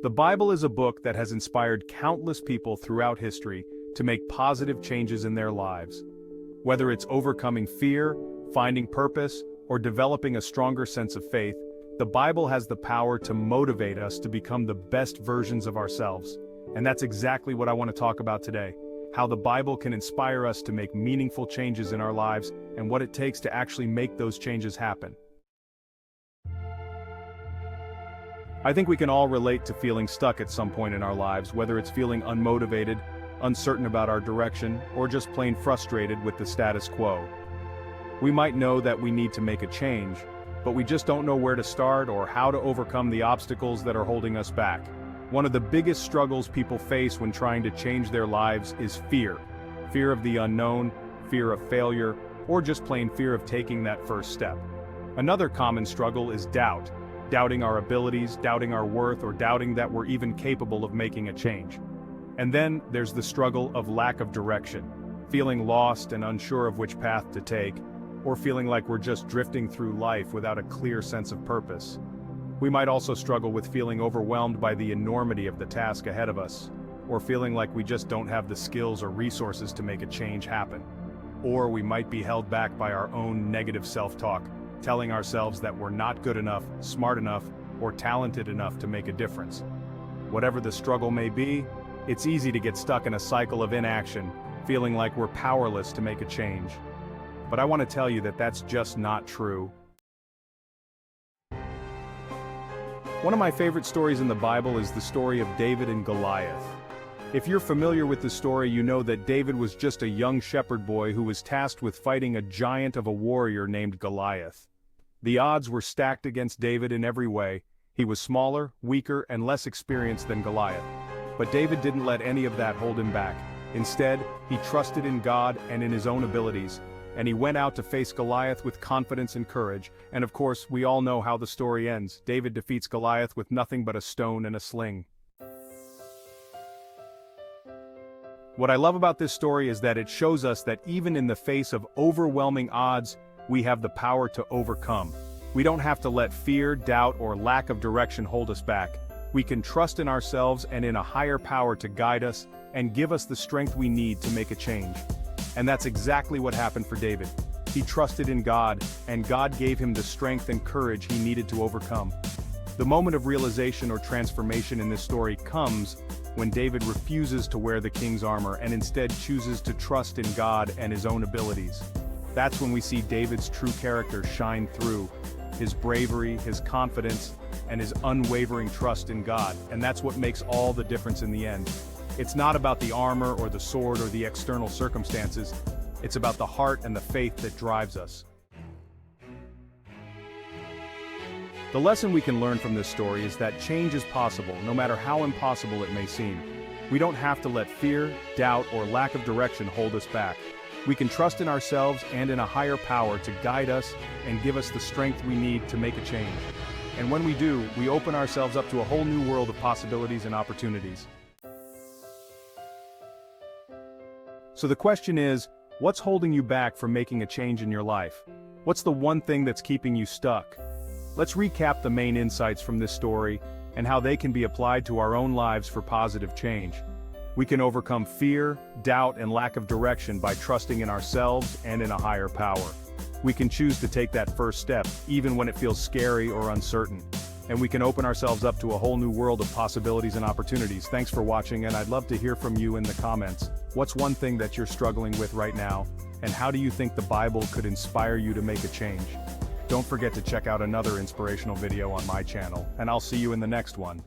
The Bible is a book that has inspired countless people throughout history to make positive changes in their lives. Whether it's overcoming fear, finding purpose, or developing a stronger sense of faith, the Bible has the power to motivate us to become the best versions of ourselves. And that's exactly what I want to talk about today. How the Bible can inspire us to make meaningful changes in our lives and what it takes to actually make those changes happen. I think we can all relate to feeling stuck at some point in our lives, whether it's feeling unmotivated, uncertain about our direction, or just plain frustrated with the status quo. We might know that we need to make a change, but we just don't know where to start or how to overcome the obstacles that are holding us back. One of the biggest struggles people face when trying to change their lives is fear. Fear of the unknown, fear of failure, or just plain fear of taking that first step. Another common struggle is doubt. Doubting our abilities, doubting our worth, or doubting that we're even capable of making a change. And then there's the struggle of lack of direction, feeling lost and unsure of which path to take, or feeling like we're just drifting through life without a clear sense of purpose. We might also struggle with feeling overwhelmed by the enormity of the task ahead of us, or feeling like we just don't have the skills or resources to make a change happen. Or we might be held back by our own negative self-talk, telling ourselves that we're not good enough, smart enough, or talented enough to make a difference. Whatever the struggle may be, it's easy to get stuck in a cycle of inaction, feeling like we're powerless to make a change. But I want to tell you that that's just not true. One of my favorite stories in the Bible is the story of David and Goliath. If you're familiar with the story, you know that David was just a young shepherd boy who was tasked with fighting a giant of a warrior named Goliath. The odds were stacked against David in every way. He was smaller, weaker, and less experienced than Goliath. But David didn't let any of that hold him back. Instead, he trusted in God and in his own abilities, and he went out to face Goliath with confidence and courage. And of course, we all know how the story ends. David defeats Goliath with nothing but a stone and a sling. What I love about this story is that it shows us that even in the face of overwhelming odds, we have the power to overcome. We don't have to let fear, doubt, or lack of direction hold us back. We can trust in ourselves and in a higher power to guide us and give us the strength we need to make a change. And that's exactly what happened for David. He trusted in God, and God gave him the strength and courage he needed to overcome. The moment of realization or transformation in this story comes when David refuses to wear the king's armor and instead chooses to trust in God and his own abilities. That's when we see David's true character shine through, his bravery, his confidence, and his unwavering trust in God, and that's what makes all the difference in the end. It's not about the armor or the sword or the external circumstances, it's about the heart and the faith that drives us. The lesson we can learn from this story is that change is possible, no matter how impossible it may seem. We don't have to let fear, doubt, or lack of direction hold us back. We can trust in ourselves and in a higher power to guide us and give us the strength we need to make a change. And when we do, we open ourselves up to a whole new world of possibilities and opportunities. So the question is, what's holding you back from making a change in your life? What's the one thing that's keeping you stuck? Let's recap the main insights from this story and how they can be applied to our own lives for positive change. We can overcome fear, doubt, and lack of direction by trusting in ourselves and in a higher power. We can choose to take that first step, even when it feels scary or uncertain. And we can open ourselves up to a whole new world of possibilities and opportunities. Thanks for watching, and I'd love to hear from you in the comments. What's one thing that you're struggling with right now, and how do you think the Bible could inspire you to make a change? Don't forget to check out another inspirational video on my channel, and I'll see you in the next one.